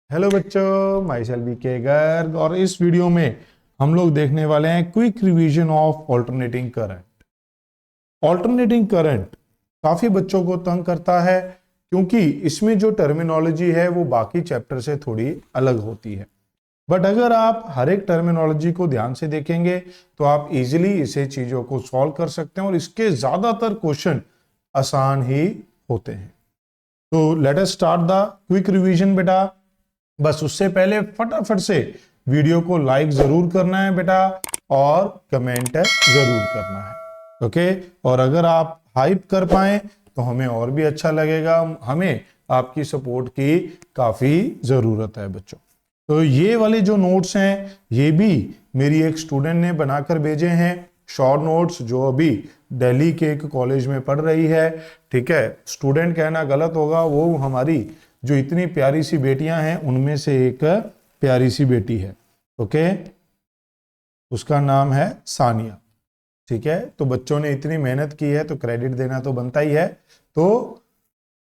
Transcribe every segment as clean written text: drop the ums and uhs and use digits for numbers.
Hello बच्चों, my self BK Garg. और इस वीडियो में हम लोग देखने वाले हैं quick revision of alternating current. Alternating current काफी बच्चों को तंग करता है क्योंकि इसमें जो टर्मिनोलॉजी है वो बाकी चैप्टर से थोड़ी अलग होती है। बट अगर आप हर एक टर्मिनोलॉजी को ध्यान से देखेंगे तो आप इजीली इसे चीजों को सॉल्व कर सकते हैं और इसके ज्यादातर क्वेश्चन आसान ही होते हैं। तो let us start the quick revision बेटा। बस उससे पहले फटाफट से वीडियो को लाइक जरूर करना है बेटा और कमेंट जरूर करना है। ओके, और अगर आप हाइप कर पाए तो हमें और भी अच्छा लगेगा। हमें आपकी सपोर्ट की काफी जरूरत है बच्चों। तो ये वाले जो नोट्स हैं ये भी मेरी एक स्टूडेंट ने बनाकर भेजे हैं, शॉर्ट नोट्स, जो अभी दिल्ली के एक कॉलेज में पढ़ रही है। ठीक है, स्टूडेंट कहना गलत होगा, वो हमारी जो इतनी प्यारी सी बेटियां हैं उनमें से एक प्यारी सी बेटी है। ओके, उसका नाम है सानिया। ठीक है, तो बच्चों ने इतनी मेहनत की है तो क्रेडिट देना तो बनता ही है। तो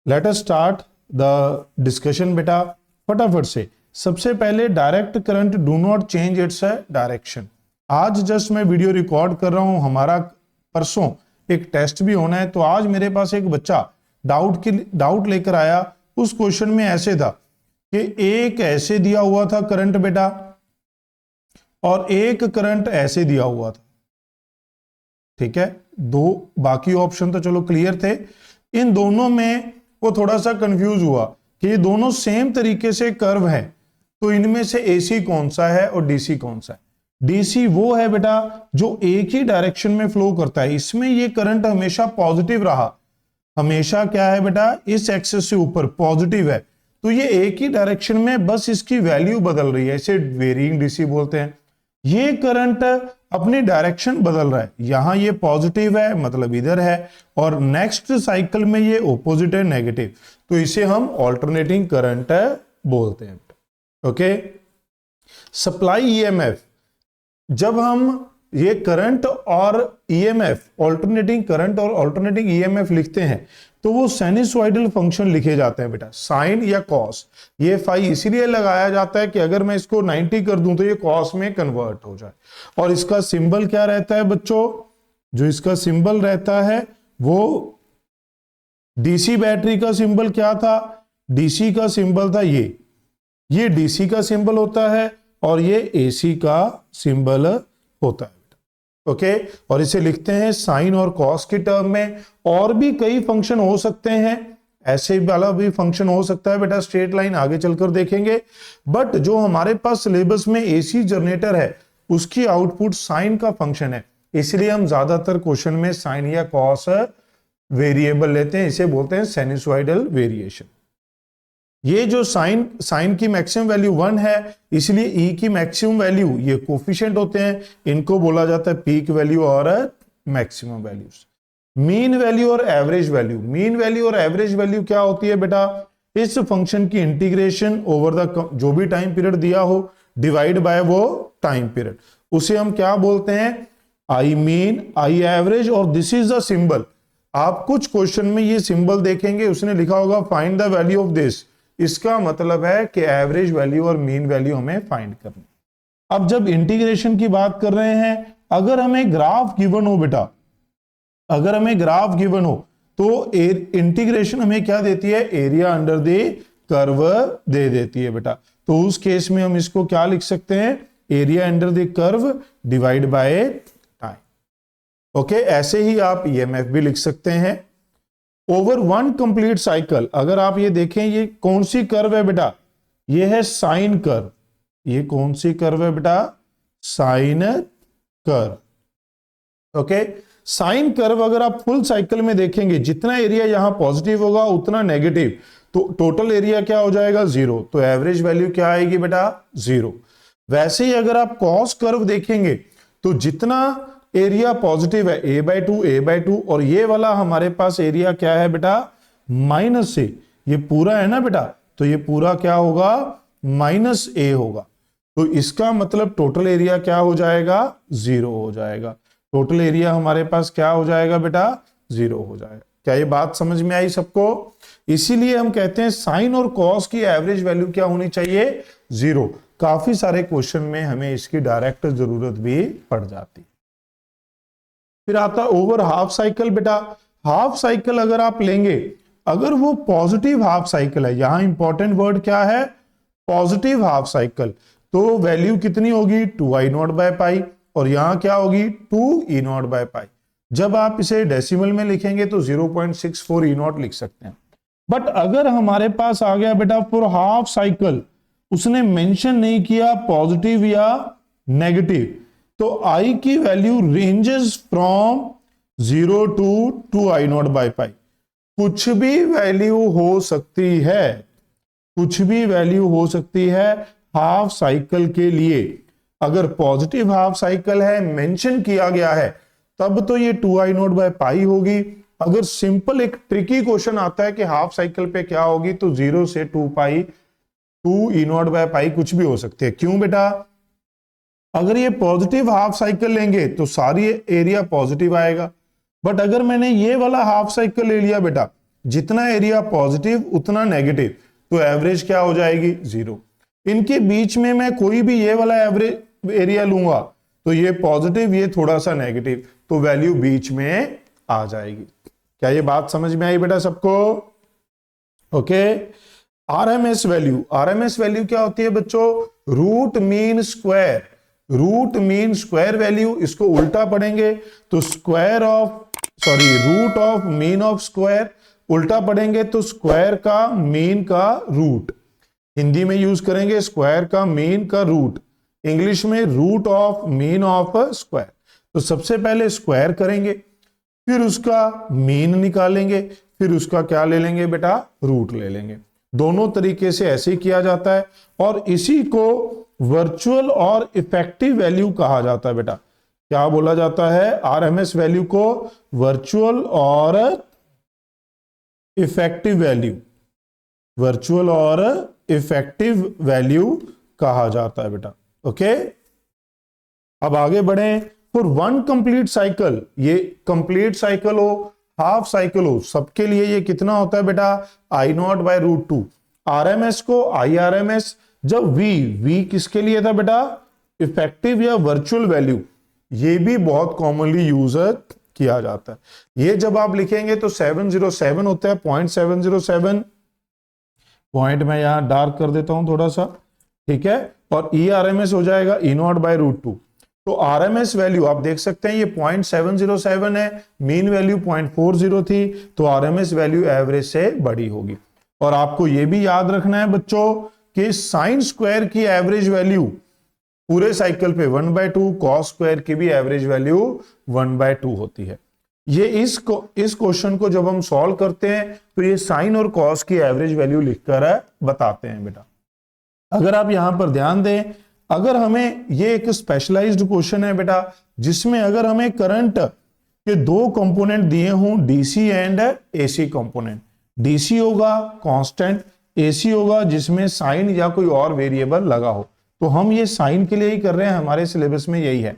let us start the discussion बेटा फटाफट से। सबसे पहले direct current do not change its direction. आज जस्ट मैं वीडियो रिकॉर्ड कर रहा हूं, हमारा परसों एक टेस्ट भी होना है। तो आज मेरे पास एक बच्चा डाउट लेकर आया। उस क्वेश्चन में ऐसे था कि एक ऐसे दिया हुआ था करंट बेटा और एक करंट ऐसे दिया हुआ था। ठीक है, दो बाकी ऑप्शन तो चलो क्लियर थे। इन दोनों में वो थोड़ा सा कंफ्यूज हुआ कि ये दोनों सेम तरीके से कर्व है, तो इनमें से एसी कौन सा है और डीसी कौन सा है। डीसी वो है बेटा जो एक ही डायरेक्शन में फ्लो करता है। इसमें ये करंट हमेशा पॉजिटिव रहा, हमेशा क्या है बेटा इस एक्सेस से ऊपर पॉजिटिव है। तो ये एक ही डायरेक्शन में बस इसकी वैल्यू बदल रही है, इसे वेरिंग डीसी बोलते हैं। ये करंट अपनी डायरेक्शन बदल रहा है, यहां ये पॉजिटिव है मतलब इधर है, और नेक्स्ट साइकिल में ये ऑपोजिट है नेगेटिव, तो इसे हम ऑल्टरनेटिंग करंट बोलते हैं। ओके, सप्लाई ईएमएफ, जब हम ये करंट और ईएमएफ, ऑल्टरनेटिंग करंट और ऑल्टरनेटिंग ईएमएफ लिखते हैं तो वो साइनसॉइडल फंक्शन लिखे जाते हैं बेटा, साइन या कॉस। ये फाई इसीलिए लगाया जाता है कि अगर मैं इसको 90 कर दूं तो ये कॉस में कन्वर्ट हो जाए। और इसका सिंबल क्या रहता है बच्चों, जो इसका सिंबल रहता है वो डीसी बैटरी का सिंबल क्या था, डीसी का सिंबल था ये डीसी का सिंबल होता है और ये एसी का सिंबल होता है। ओके, और इसे लिखते हैं साइन और कॉस के टर्म में। और भी कई फंक्शन हो सकते हैं, ऐसे वाला भी फंक्शन हो सकता है बेटा, स्ट्रेट लाइन आगे चलकर देखेंगे। बट जो हमारे पास सिलेबस में एसी जनरेटर है उसकी आउटपुट साइन का फंक्शन है, इसलिए हम ज्यादातर क्वेश्चन में साइन या कॉस वेरिएबल लेते हैं, इसे बोलते हैं साइनसॉइडल वेरिएशन। ये जो साइन की मैक्सिमम वैल्यू 1 है, इसलिए ई की मैक्सिमम वैल्यू, ये कोफिशिएंट होते हैं, इनको बोला जाता है पीक वैल्यू और मैक्सिमम वैल्यूज। मीन वैल्यू और एवरेज वैल्यू, मीन वैल्यू और एवरेज वैल्यू क्या होती है बेटा, इस फंक्शन की इंटीग्रेशन ओवर द जो भी टाइम पीरियड दिया हो डिवाइड बाय वो टाइम पीरियड, उसे हम क्या बोलते हैं, आई मीन, आई एवरेज, और दिस इज द सिंबल। आप कुछ क्वेश्चन में ये सिंबल देखेंगे, उसने लिखा होगा find the value of this, इसका मतलब है कि एवरेज वैल्यू और मीन वैल्यू हमें फाइंड करनी। अब जब इंटीग्रेशन की बात कर रहे हैं, अगर हमें ग्राफ गिवन हो बेटा, अगर हमें ग्राफ गिवन हो तो इंटीग्रेशन हमें क्या देती है, एरिया अंडर द कर्व दे देती है बेटा। तो उस केस में हम इसको क्या लिख सकते हैं, area under the curve divide by time. Okay, ऐसे ही आप ईएमएफ भी लिख सकते हैं ओवर वन कंप्लीट साइकिल। अगर आप ये देखें ये कौन सी कर्व है बेटा, ये है साइन कर्व। ये कौन सी कर्व है बेटा, sine curve. Okay, sine curve अगर आप फुल साइकिल में देखेंगे, जितना एरिया यहां पॉजिटिव होगा उतना नेगेटिव, तो टोटल एरिया क्या हो जाएगा, 0, तो एवरेज वैल्यू क्या आएगी बेटा, 0। वैसे ही अगर आप कॉस कर्व देखेंगे तो जितना एरिया पॉजिटिव है a/2 और ये वाला हमारे पास एरिया क्या है बेटा, माइनस ए, ये पूरा है ना बेटा, तो ये पूरा क्या होगा, -a होगा। तो इसका मतलब टोटल एरिया क्या हो जाएगा, 0 हो जाएगा। टोटल एरिया हमारे पास क्या हो जाएगा बेटा, 0 हो जाएगा। क्या ये बात समझ में आई सबको? इसीलिए हम कहते हैं साइन और कॉस की एवरेज वैल्यू क्या होनी चाहिए? 0। काफी सारे क्वेश्चन में हमें इसकी डायरेक्ट जरूरत भी पड़ जाती है। फिर आता ओवर हाफ साइकिल। बेटा हाफ साइकिल अगर आप लेंगे, अगर वो पॉजिटिव हाफ साइकिल है, यहां इंपॉर्टेंट वर्ड क्या है? पॉजिटिव हाफ साइकिल, तो वैल्यू कितनी होगी? 2i0/π, और यहां क्या होगी? 2e0/π। जब आप इसे डेसिमल में लिखेंगे तो 0.64 e0 लिख सकते हैं। बट अगर हमारे पास आ गया बेटा फॉर हाफ साइकिल, उसने मेंशन नहीं किया पॉजिटिव या नेगेटिव, तो i की value ranges from 0 to 2i0/π। कुछ भी वैल्यू हो सकती है, कुछ भी वैल्यू हो सकती है हाफ साइकिल के लिए। अगर पॉजिटिव हाफ साइकिल है, मेंशन किया गया है, तब तो ये 2i0/π होगी। अगर सिंपल एक ट्रिकी क्वेश्चन आता है कि हाफ साइकिल पे क्या होगी, तो 0 से 2e0/π कुछ भी हो सकती है। क्यों बेटा? अगर ये पॉजिटिव हाफ साइकिल लेंगे तो सारी एरिया पॉजिटिव आएगा, बट अगर मैंने ये वाला हाफ साइकिल ले लिया बेटा, जितना एरिया पॉजिटिव उतना नेगेटिव, तो एवरेज क्या हो जाएगी? 0। इनके बीच में मैं कोई भी ये वाला एवरेज एरिया लूंगा, तो ये पॉजिटिव, ये थोड़ा सा नेगेटिव, तो वैल्यू बीच में आ जाएगी। क्या ये बात समझ में आई बेटा सबको? Okay. RMS value, RMS value क्या होती है बच्चों? Root mean square, root mean square value. इसको उल्टा पढ़ेंगे तो root of mean of square, उल्टा पढ़ेंगे तो स्क्वायर का मीन का रूट। हिंदी में यूज करेंगे स्क्वायर का मीन का रूट, इंग्लिश में root of mean of square. तो सबसे पहले स्क्वायर करेंगे, फिर उसका मीन निकालेंगे, फिर उसका क्या ले लेंगे बेटा? रूट ले लेंगे। दोनों तरीके से ऐसे ही किया जाता है, और इसी को वर्चुअल और इफेक्टिव वैल्यू कहा जाता है बेटा। क्या बोला जाता है? आरएमएस वैल्यू को वर्चुअल और इफेक्टिव वैल्यू, वर्चुअल और इफेक्टिव वैल्यू कहा जाता है बेटा। ओके, अब आगे बढ़े। फॉर वन कंप्लीट साइकिल, ये कंप्लीट साइकिल हो, हाफ साइकिल हो, सबके लिए ये कितना होता है बेटा? I0/√2। आरएमएस को IRMS, जब V किसके लिए था बेटा? इफेक्टिव या वर्चुअल वैल्यू। ये भी बहुत कॉमनली यूज किया जाता है। ये जब आप लिखेंगे तो 707 होता है, 0.707 पॉइंट मैं यहां डार्क कर देता हूं थोड़ा सा, ठीक है। और ERMS हो जाएगा E0/√2। तो आरएमएस वैल्यू आप देख सकते हैं ये 0.707 है, मीन वैल्यू 0.40 थी, तो आरएमएस वैल्यू एवरेज से बड़ी होगी। और आपको ये भी याद रखना है बच्चों कि साइन स्क्वायर की एवरेज वैल्यू पूरे साइकिल पे 1/2, कॉस स्क्वायर की भी एवरेज वैल्यू 1/2 होती है। ये इस क्वेश्चन को जब हम सॉल्व करते हैं तो ये साइन और कॉस की एवरेज वैल्यू लिखकर बताते हैं बेटा। अगर आप यहां पर ध्यान दें, अगर हमें ये एक स्पेशलाइज्ड क्वेश्चन है बेटा, जिसमें अगर हमें करंट के दो कंपोनेंट दिए हों, DC and AC component, DC होगा कांस्टेंट, एसी होगा जिसमें साइन या कोई और वेरिएबल लगा हो, तो हम ये साइन के लिए ही कर रहे हैं, हमारे सिलेबस में यही है।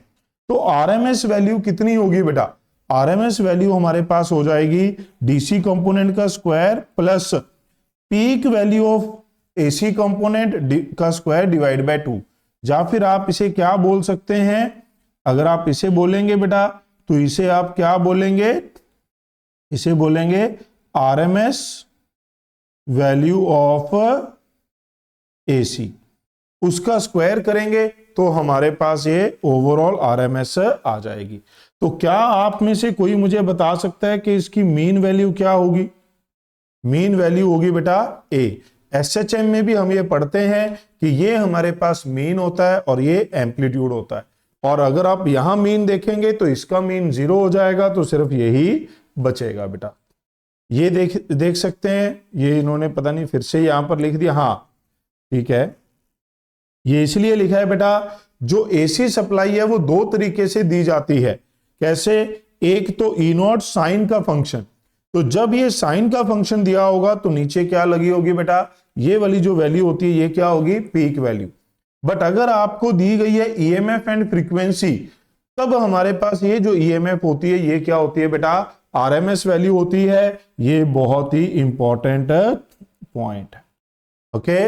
तो आरएमएस वैल्यू कितनी होगी बेटा? आरएमएस वैल्यू हमारे पास हो जाएगी डीसी कंपोनेंट का square plus peak value of AC component का स्क्वायर डिवाइड बाय 2। या फिर आप इसे क्या बोल सकते हैं? अगर आप इसे बोलेंगे बेटा तो इसे आप क्या बोलेंगे? इसे बोलेंगे आरएमएस वैल्यू ऑफ एसी। उसका स्क्वायर करेंगे तो हमारे पास ये ओवरऑल आरएमएस आ जाएगी। तो क्या आप में से कोई मुझे बता सकता है कि इसकी मीन वैल्यू क्या होगी? मीन वैल्यू होगी बेटा ए। एसएचएम में भी हम ये पढ़ते हैं कि ये हमारे पास मीन होता है और ये एम्पलीट्यूड होता है, और अगर आप यहां मीन देखेंगे तो इसका मीन 0 हो जाएगा, तो सिर्फ यही बचेगा बेटा। ये देख सकते हैं, ये इन्होंने पता नहीं फिर से यहां पर लिख दिया, हाँ ठीक है। ये इसलिए लिखा है बेटा, जो एसी सप्लाई है वो दो तरीके से दी जाती है। कैसे? एक तो E0 साइन का फंक्शन, तो जब ये साइन का फंक्शन दिया होगा तो नीचे क्या लगी होगी बेटा? ये वाली जो वैल्यू होती है ये क्या होगी? Peak value. बट अगर आपको दी गई है ईएमएफ एंड फ्रीक्वेंसी, तब हमारे पास ये जो ईएमएफ होती है ये क्या होती है बेटा? आरएमएस वैल्यू होती है। ये बहुत ही इंपॉर्टेंट पॉइंट है। ओके,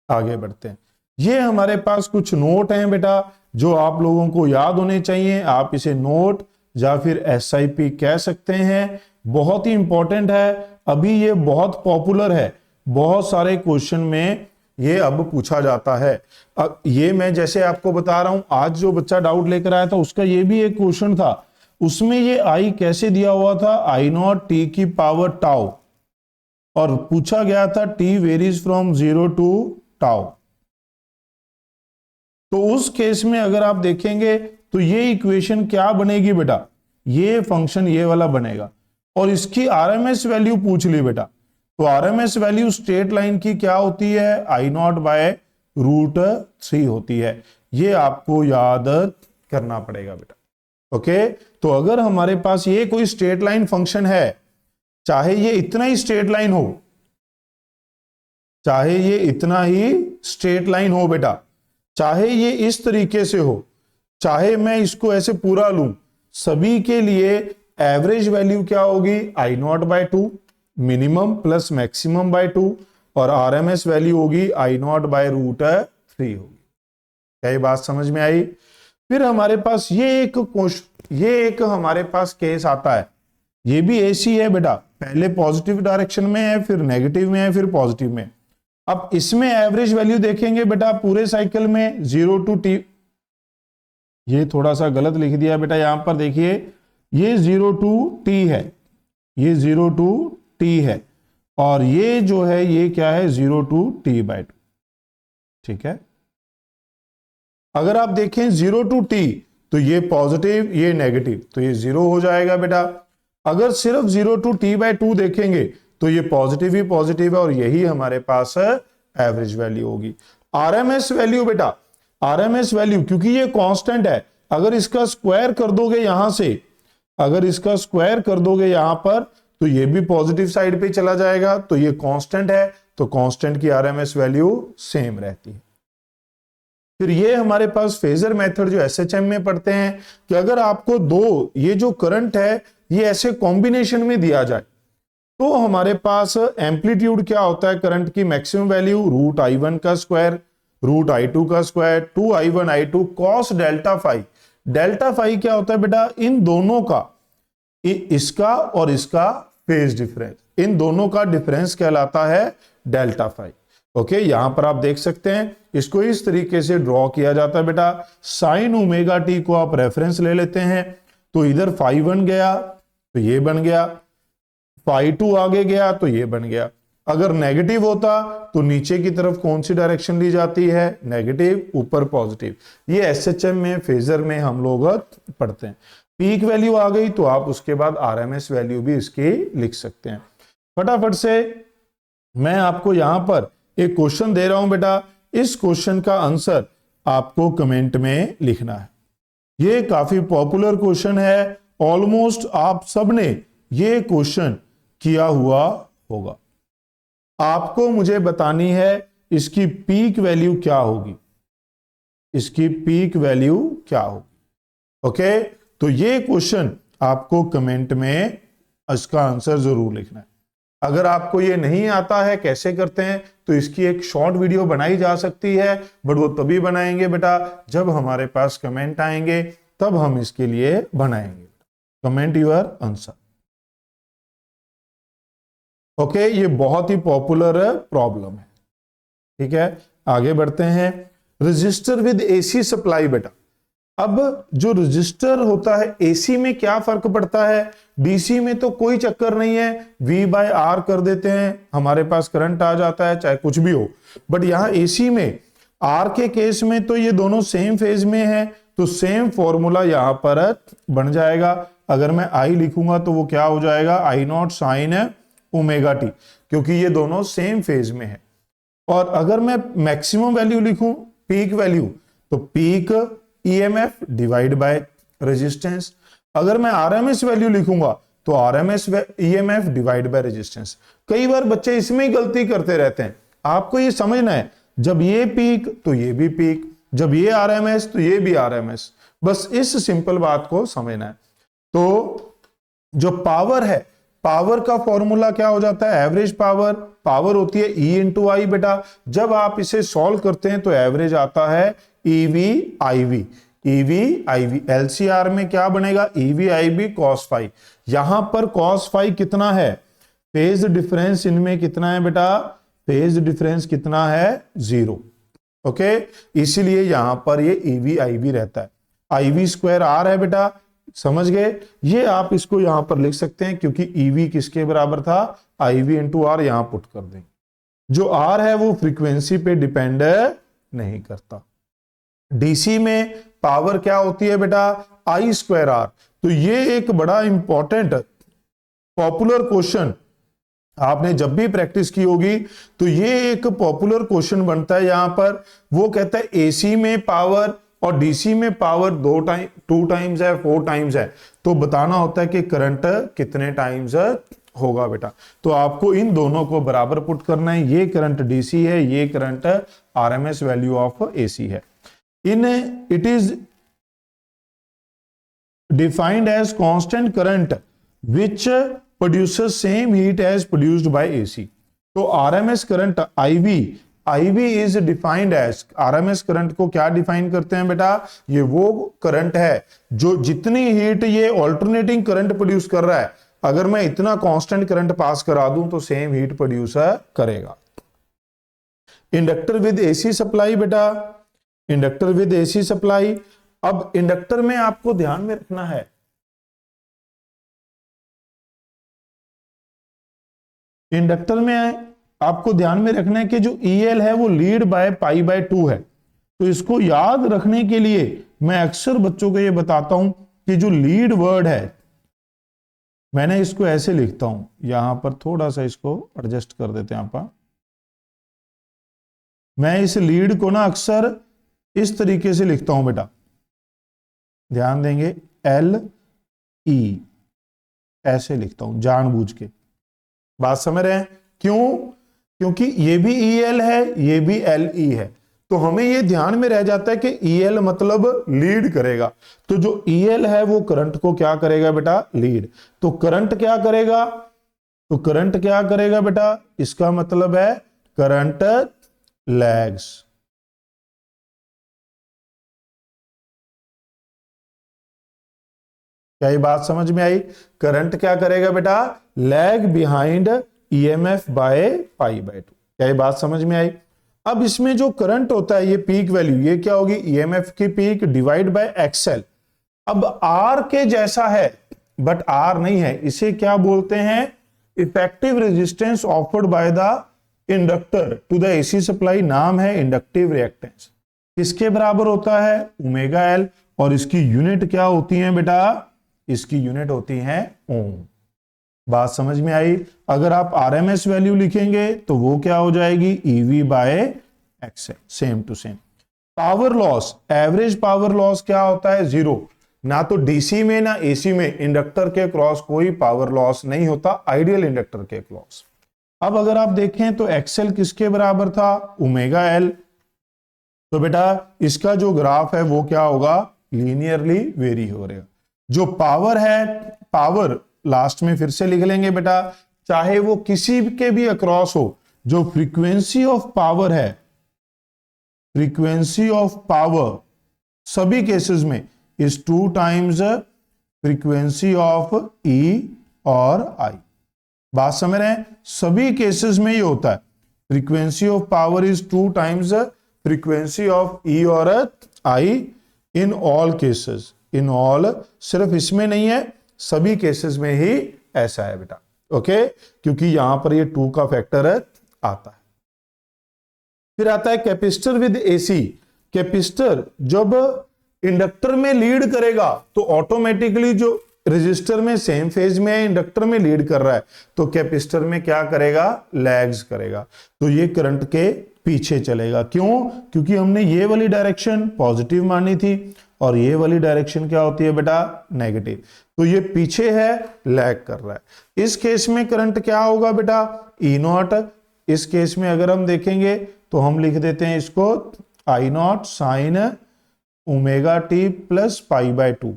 आगे बढ़ते हैं। ये हमारे पास कुछ नोट हैं बेटा जो आप लोगों को याद होने चाहिए। आप इसे नोट या फिर एसआईपी कह सकते हैं, बहुत ही इंपॉर्टेंट है। अभी ये बहुत पॉपुलर है, बहुत सारे क्वेश्चन में ये अब पूछा जाता है। अब ये मैं जैसे आपको बता रहा हूं, आज जो बच्चा डाउट लेकर आया था उसका ये भी एक क्वेश्चन था, उसमें ये आई कैसे दिया हुआ था, आई नॉट टी की पावर टाउ, और पूछा गया था T varies from 0 to tau. तो उस केस में अगर आप देखेंगे तो ये इक्वेशन क्या बनेगी बेटा, ये फंक्शन ये वाला बनेगा, और इसकी आरएमएस वैल्यू पूछ ली बेटा। तो आरएमएस वैल्यू स्ट्रेट लाइन की क्या होती है, आई नॉट बाय √3 होती है। ये आपको याद करना पड़ेगा बेटा। ओके, तो अगर हमारे पास ये कोई स्ट्रेट लाइन फंक्शन है, चाहे ये इतना ही स्ट्रेट लाइन हो, चाहे ये इतना ही स्ट्रेट लाइन हो बेटा, चाहे ये इस तरीके से हो, चाहे मैं इसको ऐसे पूरा लूं, सभी के लिए एवरेज वैल्यू क्या होगी, I naught by 2, minimum plus maximum by 2, और आरएमएस वैल्यू होगी आई नॉट बाय √3 होगी। क्या ये बात समझ में आई? फिर हमारे पास ये एक हमारे पास केस आता है, ये भी एसी है बेटा, पहले पॉजिटिव डायरेक्शन में है, फिर नेगेटिव में है, फिर पॉजिटिव में। अब इसमें एवरेज वैल्यू देखेंगे बेटा पूरे साइकिल में 0 टू टी, ये थोड़ा सा गलत लिख दिया बेटा, यहां पर देखिए ये 0 टू टी है, ये 0 टू टी है, और ये जो है ये क्या है 0 टू t/2। ठीक है, अगर आप देखें 0 टू टी तो ये पॉजिटिव ये नेगेटिव, तो ये 0 हो जाएगा बेटा। अगर सिर्फ 0 टू t/2 देखेंगे तो ये पॉजिटिव ही पॉजिटिव है, और यही हमारे पास एवरेज वैल्यू होगी। आरएमएस वैल्यू बेटा, आरएमएस वैल्यू क्योंकि ये कांस्टेंट है, अगर इसका स्क्वायर कर दोगे यहां से, अगर इसका स्क्वायर कर दोगे यहां पर, तो ये भी पॉजिटिव साइड पे चला जाएगा, तो ये कांस्टेंट है, तो कांस्टेंट की आरएमएस वैल्यू सेम रहती है। फिर ये हमारे पास फेजर मेथड जो एसएचएम में पढ़ते हैं कि अगर आपको दो ये जो करंट है ये ऐसे कॉम्बिनेशन में दिया जाए, तो हमारे पास एम्पलीट्यूड क्या होता है करंट की, मैक्सिमम वैल्यू √I1 का स्क्वायर √I2 का square 2I1 I2 cos delta phi. Delta phi क्या होता है बेटा, इन दोनों का, इसका और इसका फेज डिफरेंस, इन दोनों का डिफरेंस कहलाता है डेल्टा फाई। ओके, यहां पर आप देख सकते हैं, इसको इस तरीके से ड्रॉ किया जाता है बेटा। साइन ओमेगा टी को आप रेफरेंस ले लेते हैं, तो इधर φ1 गया तो ये बन गया, φ2 आगे गया तो ये बन गया। अगर नेगेटिव होता तो नीचे की तरफ कौन सी डायरेक्शन ली जाती है, नेगेटिव, ऊपर पॉजिटिव। ये एसएचएम में फेजर में हम लोग पढ़ते हैं। पीक वैल्यू आ गई तो आप उसके बाद आरएमएस वैल्यू भी इसकी लिख सकते हैं। फटाफट से मैं आपको यहां पर एक क्वेश्चन दे रहा हूं बेटा, इस क्वेश्चन का आंसर आपको कमेंट में लिखना है। ये काफी पॉपुलर क्वेश्चन है, ऑलमोस्ट आप सबने ये क्वेश्चन किया हुआ होगा। आपको मुझे बतानी है इसकी पीक वैल्यू क्या होगी, इसकी पीक वैल्यू क्या होगी। ओके, तो ये क्वेश्चन आपको कमेंट में इसका आंसर जरूर लिखना है। अगर आपको ये नहीं आता है कैसे करते हैं, तो इसकी एक शॉर्ट वीडियो बनाई जा सकती है, बट वो तभी बनाएंगे बेटा जब हमारे पास कमेंट आएंगे, तब हम इसके लिए बनाएंगे। Comment your answer. ओके, ये बहुत ही पॉपुलर प्रॉब्लम है। ठीक है, आगे बढ़ते हैं। रजिस्टर विद एसी सप्लाई बेटा, अब जो रजिस्टर होता है एसी में क्या फर्क पड़ता है, डीसी में तो कोई चक्कर नहीं है, V/R कर देते हैं, हमारे पास करंट आ जाता है चाहे कुछ भी हो। बट यहां एसी में आर के केस में तो ये दोनों सेम फेज में है, तो सेम फॉर्मूला यहां पर बन जाएगा। अगर मैं आई लिखूंगा तो वो क्या हो जाएगा, I0 साइन ओमेगा टी, क्योंकि ये दोनों सेम फेज में है। और अगर मैं मैक्सिमम वैल्यू लिखूं, पीक वैल्यू, तो peak EMF divide by resistance. अगर मैं आरएमएस वैल्यू लिखूंगा तो RMS EMF divide by resistance. कई बार बच्चे इसमें ही गलती करते रहते हैं, आपको ये समझना है, जब ये पीक तो ये भी पीक, जब ये आरएमएस तो ये भी आरएमएस, बस इस सिंपल बात को समझना है। तो जो पावर है, पावर का फॉर्मूला क्या हो जाता है, एवरेज पावर, पावर होती है E इंटू आई बेटा। जब आप इसे सॉल्व करते हैं तो एवरेज आता है EV IV, EV IV. LCR में क्या बनेगा, ईवी आईवी कॉस फाई। यहां पर कॉस फाई कितना है, फेज डिफरेंस इनमें कितना है बेटा, फेज डिफरेंस कितना है, 0। ओके, इसीलिए यहां पर ये ईवी आईवी रहता है। आईवी स्क्वायर आर है बेटा, समझ गए। ये आप इसको यहां पर लिख सकते हैं क्योंकि ईवी किसके बराबर था, आईवी इंटू आर, यहां पुट कर देंगे। जो आर है वो फ्रीक्वेंसी पे डिपेंड नहीं करता। डीसी में पावर क्या होती है बेटा, आई स्क्वायर आर। तो ये एक बड़ा इंपॉर्टेंट पॉपुलर क्वेश्चन आपने जब भी प्रैक्टिस की होगी तो ये एक पॉपुलर क्वेश्चन बनता है यहां पर। वो कहता है एसी में पावर और डीसी में पावर 2 टाइम्स है, 4 टाइम्स है, तो बताना होता है कि करंट कितने टाइम्स होगा बेटा। तो आपको इन दोनों को बराबर पुट करना है, ये करंट डीसी है, ये current RMS value of AC है। In it is defined as constant current which produces same heat as produced by AC। तो RMS current IV is defined as, RMS current को क्या define करते हैं बेटा, ये वो करंट है जो जितनी हीट ये ऑल्टरनेटिंग करंट प्रोड्यूस कर रहा है, अगर मैं इतना कांस्टेंट करंट पास करा दूं तो सेम हीट प्रोड्यूस करेगा। इंडक्टर विद एसी सप्लाई बेटा, इंडक्टर विद एसी सप्लाई। अब इंडक्टर में आपको ध्यान में रखना है, इंडक्टर में आपको ध्यान में रखना है कि जो EL है वो लीड बाय पाई बाय 2 है। तो इसको याद रखने के लिए मैं अक्सर बच्चों को ये बताता हूं कि जो लीड वर्ड है, मैंने इसको ऐसे लिखता हूं, यहां पर थोड़ा सा इसको एडजस्ट कर देते हैं आप। मैं इस लीड को ना अक्सर इस तरीके से लिखता हूं बेटा, ध्यान देंगे, LE ऐसे लिखता हूं जानबूझ के। बात समझ रहे हैं क्यों, क्योंकि ये भी EL है, ये भी LE है, तो हमें ये ध्यान में रह जाता है कि EL मतलब लीड करेगा। तो जो EL है वो करंट को क्या करेगा बेटा, लीड। तो करंट क्या करेगा, तो करंट क्या करेगा बेटा, इसका मतलब है करंट लैग्स। क्या ये बात समझ में आई, करंट क्या करेगा बेटा, lag behind EMF by pi by 2। क्या ये बात समझ में आई। अब इसमें जो करंट होता है, ये पीक वैल्यू, ये क्या होगी, EMF की पीक डिवाइड बाय एक्सएल। अब R के जैसा है बट R नहीं है, इसे क्या बोलते हैं, effective resistance offered by the inductor to the AC supply, नाम है इंडक्टिव रिएक्टेंस। किसके बराबर होता है, ओमेगा एल, और इसकी यूनिट क्या होती है बेटा, इसकी यूनिट होती है ओम। बात समझ में आई। अगर आप आरएमएस वैल्यू लिखेंगे तो वो क्या हो जाएगी, EV by XL, same to same. Power loss, average power loss क्या होता है, 0। ना तो डीसी में ना एसी में इंडक्टर के क्रॉस कोई पावर लॉस नहीं होता, आइडियल इंडक्टर के क्रॉस। अब अगर आप देखें तो एक्सएल किसके बराबर था, ओमेगा एल। तो बेटा इसका जो ग्राफ है वो क्या होगा, लीनियरली वेरी हो रहेगा। जो पावर है, पावर लास्ट में फिर से लिख लेंगे बेटा, चाहे वो किसी के भी अक्रॉस हो, जो फ्रीक्वेंसी ऑफ पावर है, फ्रीक्वेंसी ऑफ पावर सभी केसेस में is 2 times frequency of E और I। बात समझ रहे हैं, सभी केसेस में ये होता है, frequency of power is 2 times frequency of E और I in all cases, in all, सिर्फ इसमें नहीं है, सभी केसेस में ही ऐसा है बेटा। ओके, क्योंकि यहां पर ये 2 का फैक्टर आता है। फिर आता है कैपेसिटर विद एसी। कैपेसिटर जब इंडक्टर में लीड करेगा तो ऑटोमेटिकली जो रेजिस्टर में सेम फेज में है, इंडक्टर में लीड कर रहा है, तो कैपेसिटर में क्या करेगा, लैग्स करेगा। तो ये करंट के पीछे चलेगा। क्यों, क्योंकि हमने ये वाली डायरेक्शन पॉजिटिव मानी थी और ये वाली डायरेक्शन क्या होती है बेटा, नेगेटिव। तो ये पीछे है, लैग कर रहा है। इस केस में करंट क्या होगा बेटा, ई नॉट। इस केस में अगर हम देखेंगे तो हम लिख देते हैं इसको I naught sine omega t plus pi by 2।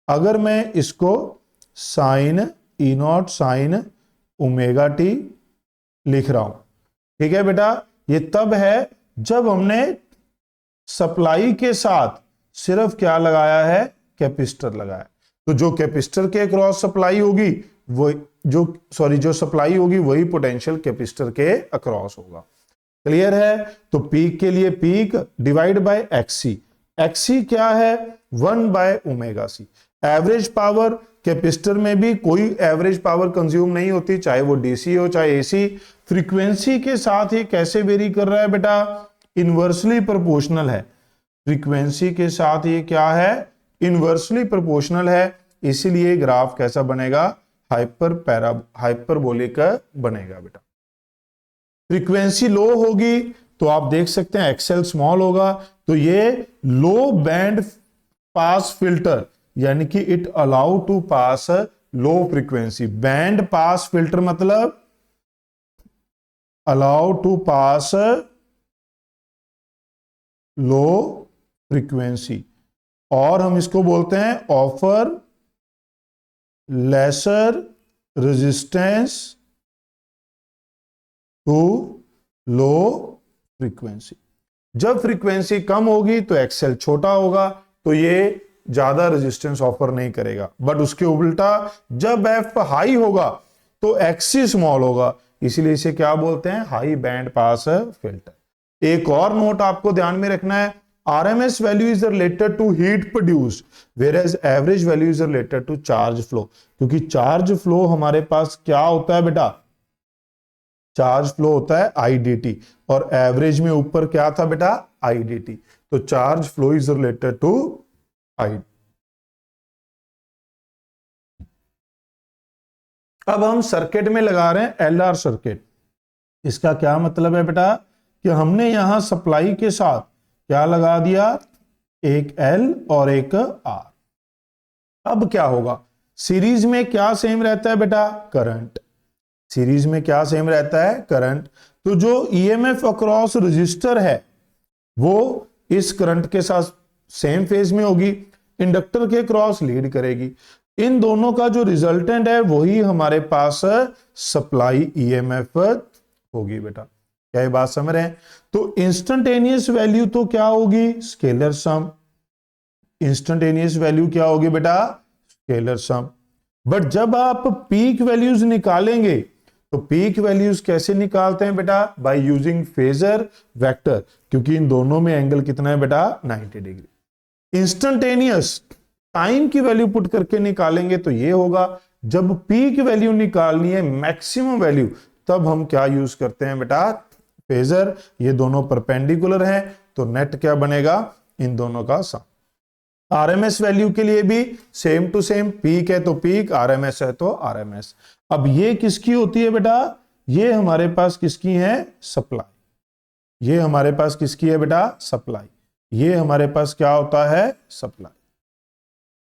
अगर मैं इसको sine E naught sine omega t लिख रहा हूं। ठीक है बेटा, ये तब है जब हमने सप्लाई के साथ सिर्फ क्या लगाया है, कैपेसिटर लगाया। तो जो कैपेसिटर के अक्रॉस सप्लाई होगी वो जो सप्लाई होगी वही पोटेंशियल कैपेसिटर के अक्रॉस होगा। क्लियर है? तो पीक के लिए peak divide by XC, XC क्या है 1 by omega C. Average power, capacitor में भी कोई एवरेज पावर कंज्यूम नहीं होती, चाहे वो डीसी हो चाहे एसी। फ्रीक्वेंसी के साथ ये कैसे वेरी कर रहा है बेटा, इनवर्सली प्रोपोर्शनल है। फ्रीक्वेंसी के साथ ये क्या है, इनवर्सली प्रोपोर्शनल है, इसीलिए ग्राफ कैसा बनेगा, हाइपरबोलिक बनेगा बेटा। फ्रीक्वेंसी लो होगी तो आप देख सकते हैं एक्सेल स्मॉल होगा, तो ये लो बैंड पास फिल्टर, यानी कि it allow to pass low frequency. Band pass filter मतलब allow to pass low frequency, और हम इसको बोलते हैं offer lesser resistance to low frequency. जब फ्रीक्वेंसी कम होगी तो एक्सेल छोटा होगा, तो ये ज्यादा रेजिस्टेंस ऑफर नहीं करेगा। बट उसके उल्टा जब एफ हाई होगा तो एक्सी स्मॉल होगा, इसीलिए इसे क्या बोलते हैं, हाई बैंड पास फिल्टर। एक और नोट आपको ध्यान में रखना है, RMS value is related to heat produced, whereas average value is related to charge flow. क्योंकि चार्ज फ्लो हमारे पास क्या होता है बेटा, चार्ज फ्लो होता है IDT, और एवरेज में ऊपर क्या था बेटा, IDT। तो charge flow is related to I. अब हम सर्किट में लगा रहे हैं LR सर्किट। इसका क्या मतलब है बेटा, कि हमने यहां सप्लाई के साथ क्या लगा दिया, एक L और एक R। अब क्या होगा, सीरीज में क्या सेम रहता है बेटा, करंट। सीरीज में क्या सेम रहता है, करंट। तो जो EMF अक्रॉस रजिस्टर है वो इस करंट के साथ सेम फेज में होगी, इंडक्टर के क्रॉस लीड करेगी। इन दोनों का जो रिजल्टेंट है वही हमारे पास सप्लाई EMF होगी बेटा। क्या ये बात समझ रहे हैं? तो इंस्टेंटेनियस वैल्यू तो क्या होगी, स्केलर सम। इंस्टेंटेनियस वैल्यू क्या होगी बेटा, स्केलर सम। बट जब आप पीक वैल्यूज निकालेंगे तो पीक वैल्यूज कैसे निकालते हैं बेटा, बाय यूजिंग फेजर वेक्टर, क्योंकि इन दोनों में एंगल कितना है बेटा, 90 डिग्री। इंस्टेंटेनियस टाइम की वैल्यू पुट करके निकालेंगे तो ये होगा। जब पीक वैल्यू निकालनी है, मैक्सिमम वैल्यू, तब हम क्या यूज करते हैं बेटा, फेजर। ये दोनों परपेंडिकुलर हैं, तो नेट क्या बनेगा, इन दोनों का सम। RMS वैल्यू के लिए भी सेम टू सेम, पीक है तो पीक, RMS है तो RMS। अब ये किसकी होती है बेटा, ये हमारे पास किसकी है, सप्लाई। ये हमारे पास किसकी है बेटा, सप्लाई। ये हमारे पास क्या होता है, सप्लाई।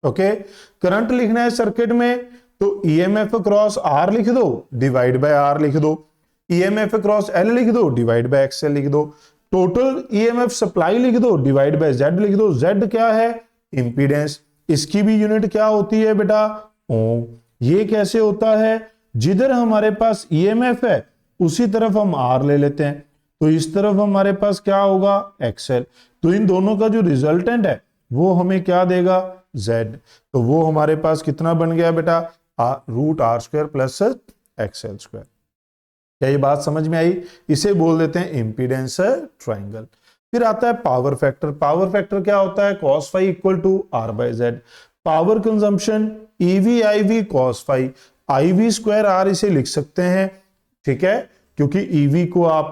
ओके, करंट लिखना है सर्किट में, तो EMF क्रॉस R लिख दो, डिवाइड बाय R लिख दो। EMF क्रॉस L लिख दो, डिवाइड बाय XL लिख दो। टोटल EMF सप्लाई लिख दो, डिवाइड बाय Z लिख दो। Z क्या है, इंपीडेंस। इसकी भी यूनिट क्या होती है बेटा, ओम। ये कैसे होता है, जिधर हमारे पास EMF है उसी तरफ हम R ले लेते हैं, तो इस तरफ हमारे पास क्या होगा, XL। तो इन दोनों का जो रिजल्टेंट है वो हमें क्या देगा, Z। तो वो हमारे पास कितना बन गया बेटा, √R² प्लस XL²। क्या ये बात समझ में आई? इसे बोल देते हैं इंपीडेंस ट्रायंगल। फिर आता है पावर फैक्टर। पावर फैक्टर क्या होता है, cos phi equal to R/Z। Power consumption EV IV cos phi, IV²R इसे लिख सकते हैं, ठीक है, क्योंकि EV को आप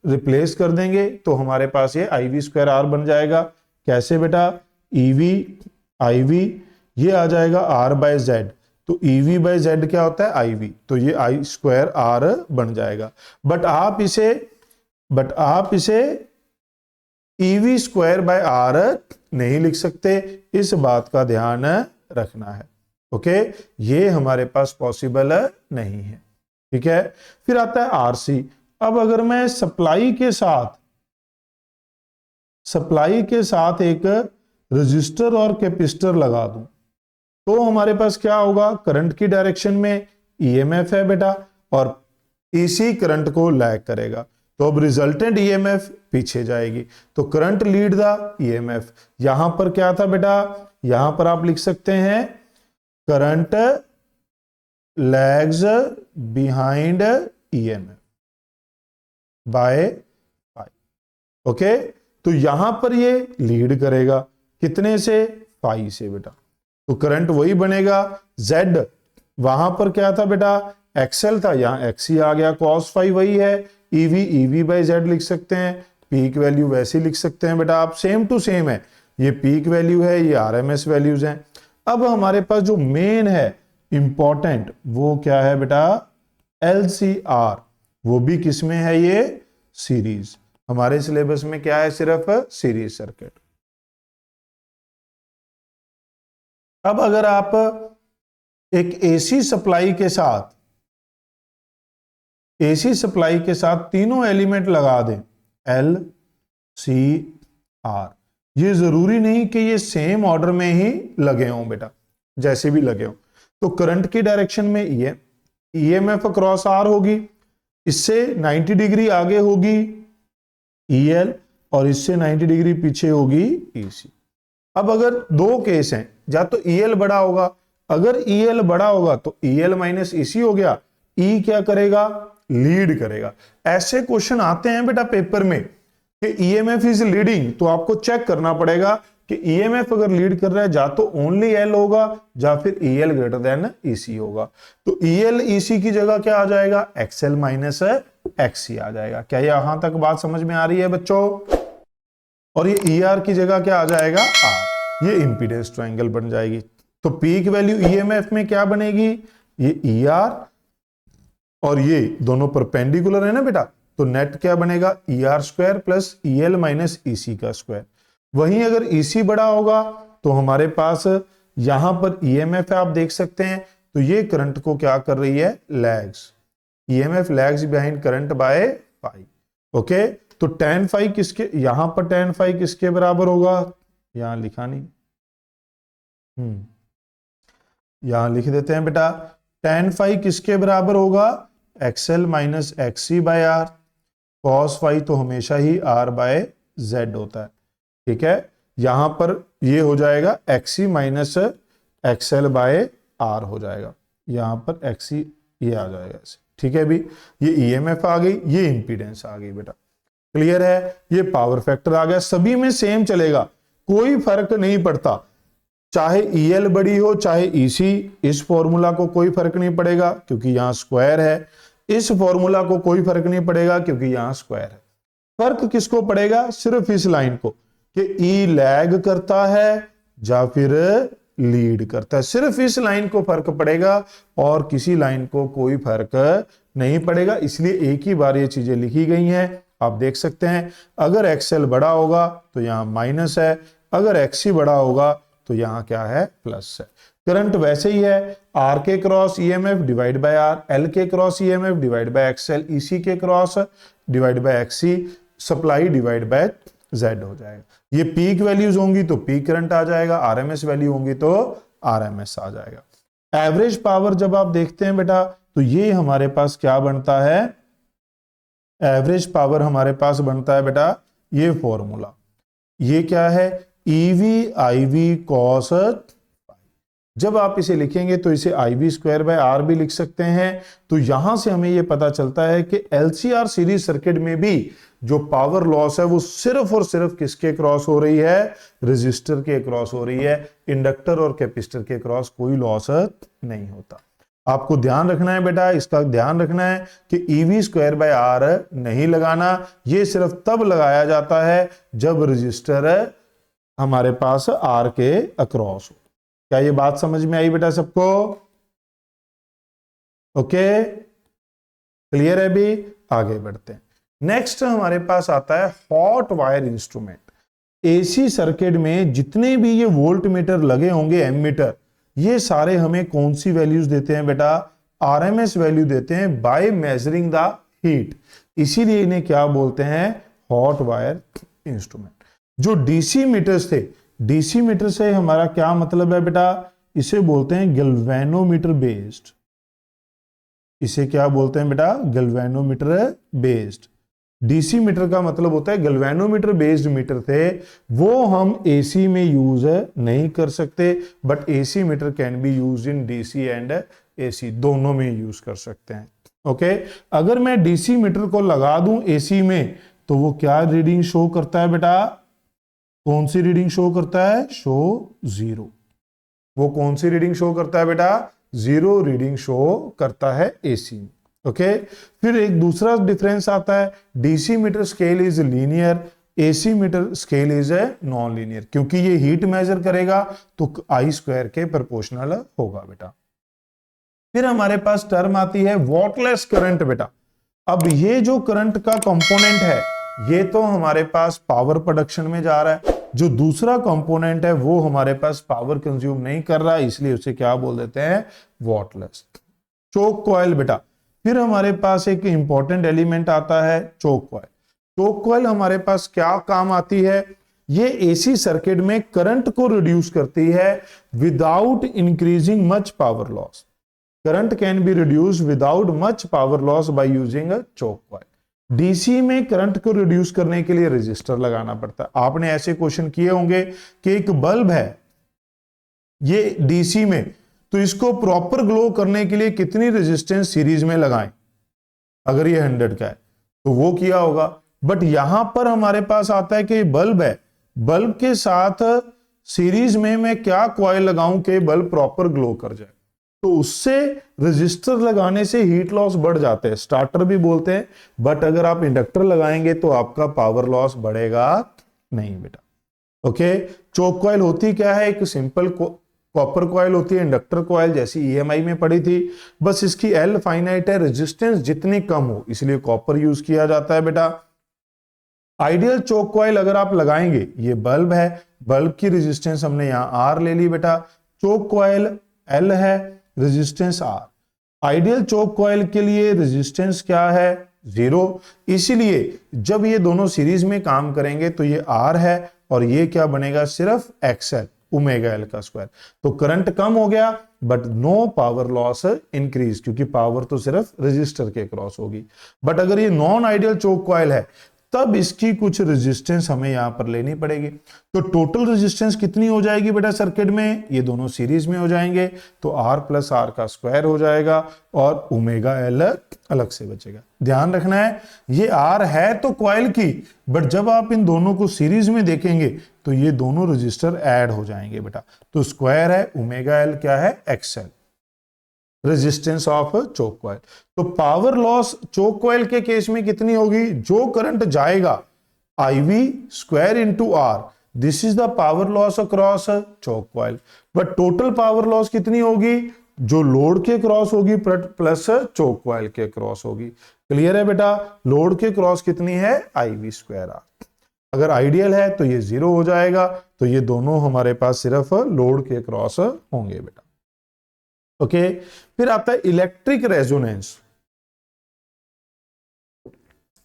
रिप्लेस कर देंगे तो हमारे पास ये IV²R बन जाएगा। कैसे बेटा, EV IV ये आ जाएगा R/Z, तो EV/Z क्या होता है, IV, तो ये I²R बन जाएगा। बट आप इसे EV²/R नहीं लिख सकते, इस बात का ध्यान रखना है। ओके, ये हमारे पास पॉसिबल नहीं है, ठीक है। फिर आता है RC। अब अगर मैं सप्लाई के साथ एक रजिस्टर और कैपेसिटर लगा दूं, तो हमारे पास क्या होगा, करंट की डायरेक्शन में ईएमएफ है बेटा और इसी करंट को लैग करेगा, तो अब रिजल्टेंट ईएमएफ पीछे जाएगी, तो करंट लीड द ईएमएफ। यहां पर क्या था बेटा, यहां पर आप लिख सकते हैं current lags behind EMF by phi. Okay, तो यहां पर ये लीड करेगा कितने से, फाई से बेटा, तो करंट वही बनेगा। Z वहां पर क्या था बेटा, एक्सएल था, यहां एक्सी आ गया, कॉस फाई वही है, ईवी बाय जेड लिख सकते हैं, पीक वैल्यू वैसे लिख सकते हैं बेटा आप, सेम टू सेम है, ये पीक वैल्यू है, ये आरएमएस वैल्यूज हैं। अब हमारे पास जो मेन है इंपॉर्टेंट वो क्या है बेटा, LCR, वो भी किस में है, ये सीरीज। हमारे सिलेबस में क्या है, सिर्फ सीरीज सर्किट। अब अगर आप एक एसी सप्लाई के साथ तीनों एलिमेंट लगा दें L C R, ये जरूरी नहीं कि ये सेम ऑर्डर में ही लगे हों बेटा, जैसे भी लगे हों, तो करंट की डायरेक्शन में ईएमएफ क्रॉस R होगी, इससे 90 डिग्री आगे होगी EL और इससे 90 डिग्री पीछे होगी EC। अब अगर दो केस हैं, या तो EL बड़ा होगा, अगर EL बड़ा होगा तो EL माइनस EC हो गया, E क्या करेगा, लीड करेगा। ऐसे क्वेश्चन आते हैं बेटा पेपर में कि EMF इज लीडिंग, तो आपको चेक करना पड़ेगा कि EMF अगर लीड कर रहा है या तो ओनली L होगा या फिर EL ग्रेटर देन EC होगा, तो EL EC की जगह क्या आ जाएगा, XL माइनस XC आ जाएगा। क्या यहां तक बात समझ में आ रही है बच्चों, और ये ER की जगह क्या आ जाएगा, R, ये इंपीडेंस ट्रायंगल बन जाएगी। तो पीक वैल्यू EMF में क्या बनेगी, ये ER और ये दोनों परपेंडिकुलर है ना बेटा, तो नेट क्या बनेगा, ER square plus EL minus EC का स्क्वायर। वहीं अगर EC बड़ा होगा तो हमारे पास यहां पर EMF है, आप देख सकते हैं, तो ये करंट को क्या कर रही है, lags, EMF lags behind current by phi. Okay, तो tan फाई किसके, यहां पर tan फाई किसके बराबर होगा, यहां लिखा नहीं, यहां लिख देते हैं बेटा, tan फाई किसके बराबर होगा, XL minus XC by R, cos phi तो हमेशा ही R बाय Z होता है, ठीक है, यहां पर ये हो जाएगा XC minus XL by R हो जाएगा, यहां पर XC ये आ जाएगा ऐसे, ठीक है भी, ये EMF आ गई, ये इंपीडेंस आ गई बेटा, क्लियर है, ये पावर फैक्टर आ गया, सभी में सेम चलेगा, कोई फर्क नहीं पड़ता, चाहे EL बड़ी हो चाहे EC, इस फॉर्मूला को कोई फर्क नहीं पड़ेगा क्योंकि यहां स्क्वायर है, इस फॉर्मूला को कोई फर्क नहीं पड़ेगा क्योंकि यहां स्क्वायर है। फर्क किसको पड़ेगा, सिर्फ इस लाइन को कि E लैग करता है या फिर लीड करता है, सिर्फ इस लाइन को फर्क पड़ेगा और किसी लाइन को कोई फर्क नहीं पड़ेगा, इसलिए एक ही बार ये चीजें लिखी गई हैं। आप देख सकते हैं, अगर XL बड़ा होगा तो यहां माइनस है, अगर XC बड़ा होगा तो यहां क्या है, प्लस है। करंट वैसे ही है, R के cross EMF divide by R, L के cross EMF divide by XL, EC के cross divide by XC, supply divide by Z हो जाएगा। ये पीक वैल्यूज होंगी तो पीक करंट आ जाएगा, RMS वैल्यू होंगी तो RMS आ जाएगा। एवरेज पावर जब आप देखते हैं बेटा, तो ये हमारे पास क्या बनता है, एवरेज पावर हमारे पास बनता है बेटा, ये फॉर्मूला, ये क्या है, EV IV cos, जब आप इसे लिखेंगे तो इसे IV स्क्वायर बाय R भी लिख सकते हैं। तो यहां से हमें यह पता चलता है कि LCR सीरीज सर्किट में भी जो पावर लॉस है वो सिर्फ और सिर्फ किसके क्रॉस हो रही है, रेजिस्टर के क्रॉस हो रही है, इंडक्टर और कैपेसिटर के क्रॉस कोई लॉस नहीं होता। आपको ध्यान रखना है बेटा, इसका ध्यान रखना है कि EV स्क्वायर बाय R नहीं लगाना, ये सिर्फ तब लगाया जाता है जब रेजिस्टर हमारे पास R के अक्रॉस हो। क्या ये बात समझ में आई बेटा सबको, ओके, क्लियर है भी, आगे बढ़ते हैं। नेक्स्ट हमारे पास आता है hot wire instrument. AC circuit में जितने भी ये वोल्ट मीटर लगे होंगे, एमीटर, ये सारे हमें कौन सी वैल्यूज देते हैं बेटा, RMS वैल्यू देते हैं बाय मेजरिंग द हीट, इसीलिए इन्हें क्या बोलते हैं, हॉट वायर इंस्ट्रूमेंट। जो डीसी मीटर्स थे, डीसी मीटर से हमारा क्या मतलब है बेटा, इसे बोलते हैं गैल्वेनोमीटर बेस्ड। इसे क्या बोलते हैं बेटा? Galvanometer based. डीसी मीटर का मतलब होता है गैल्वेनोमीटर बेस्ड मीटर थे, वो हम एसी में यूज नहीं कर सकते, but AC meter can be use in DC and AC, दोनों में यूज कर सकते हैं। ओके, अगर मैं डीसी मीटर को लगा दूं एसी में तो वो क्या रीडिंग शो करता है बेटा? कौन सी रीडिंग शो करता है? Show zero. वो कौन सी रीडिंग शो करता है बेटा? जीरो रीडिंग शो करता है एसी में। ओके, फिर एक दूसरा डिफरेंस आता है, DC meter scale is linear, AC meter scale is non linear, क्योंकि ये हीट मेजर करेगा तो आई स्क्वायर के प्रोपोर्शनल होगा बेटा। फिर हमारे पास टर्म आती है वॉटलेस करंट बेटा। अब ये जो करंट का कंपोनेंट है ये तो हमारे पास पावर प्रोडक्शन में जा रहा है, जो दूसरा कंपोनेंट है वो हमारे पास पावर कंज्यूम नहीं कर रहा है, इसलिए उसे क्या बोल देते हैं? वॉटलेस। चोक कॉइल बेटा, फिर हमारे पास एक इंपॉर्टेंट एलिमेंट आता है चोक कॉइल। चोक कॉइल हमारे पास क्या काम आती है? ये एसी सर्किट में करंट को रिड्यूस करती है without increasing much power loss. Current can be reduce without much power loss by using a choke coil. DC में करंट को रिड्यूस करने के लिए रेजिस्टर लगाना पड़ता है। आपने ऐसे क्वेश्चन किए होंगे कि एक बल्ब है ये डीसी में, तो इसको प्रॉपर ग्लो करने के लिए कितनी रेजिस्टेंस सीरीज में लगाएं? अगर ये 100 का है तो वो किया होगा, बट यहां पर हमारे पास आता है कि बल्ब है, बल्ब के साथ सीरीज में मैं क्या कॉइल लगाऊं कि बल्ब प्रॉपर ग्लो कर जाए? तो उससे रेजिस्टर लगाने से हीट लॉस बढ़ जाते हैं, स्टार्टर भी बोलते हैं, बट अगर आप इंडक्टर लगाएंगे तो आपका पावर लॉस बढ़ेगा नहीं बेटा। ओके, चोक कॉइल होती क्या है? एक सिंपल कॉपर कॉइल होती है, इंडक्टर कॉइल जैसी ईएमआई में पड़ी थी, बस इसकी एल फाइनाइट है, रेजिस्टेंस जितनी कम हो इसलिए कॉपर यूज किया जाता है बेटा। आइडियल चोक कॉइल अगर आप लगाएंगे, ये बल्ब है, बल्ब की रेजिस्टेंस हमने यहां आर ले ली बेटा, चोक कॉइल एल है, resistance R. Ideal choke coil के लिए रेजिस्टेंस क्या है? जीरो, इसीलिए जब ये दोनों सीरीज में काम करेंगे तो ये आर है और ये क्या बनेगा? सिर्फ एक्सएल, ओमेगा एल का स्क्वायर। तो करंट कम हो गया but no power loss increase, क्योंकि पावर तो सिर्फ रेजिस्टर के क्रॉस होगी। बट अगर ये नॉन आइडियल चोक कॉइल है तब इसकी कुछ रेजिस्टेंस हमें यहां पर लेनी पड़ेगी। तो टोटल रेजिस्टेंस कितनी हो जाएगी बेटा सर्किट में? ये दोनों सीरीज में हो जाएंगे तो आर प्लस आर का स्क्वायर हो जाएगा और ओमेगा एल अलग से बचेगा। ध्यान रखना है ये आर है तो कॉइल की, बट जब आप इन दोनों को सीरीज में देखेंगे तो ये दोनों रजिस्टर ऐड हो जाएंगे बेटा। तो स्क्वायर है ओमेगा एल क्या है? XL, resistance of choke coil. तो पावर लॉस चोक कॉइल के केस में कितनी होगी? जो करंट जाएगा IV square into R, this is the power loss across choke coil. But total power loss कितनी होगी? जो लोड के क्रॉस होगी प्लस चोक कॉइल के क्रॉस होगी। क्लियर है बेटा? लोड के क्रॉस कितनी है? IV square R. अगर आइडियल है तो ये जीरो हो जाएगा, तो ये दोनों हमारे पास सिर्फ लोड के क्रॉस होंगे बेटा। ओके, फिर आता है इलेक्ट्रिक रेजोनेंस।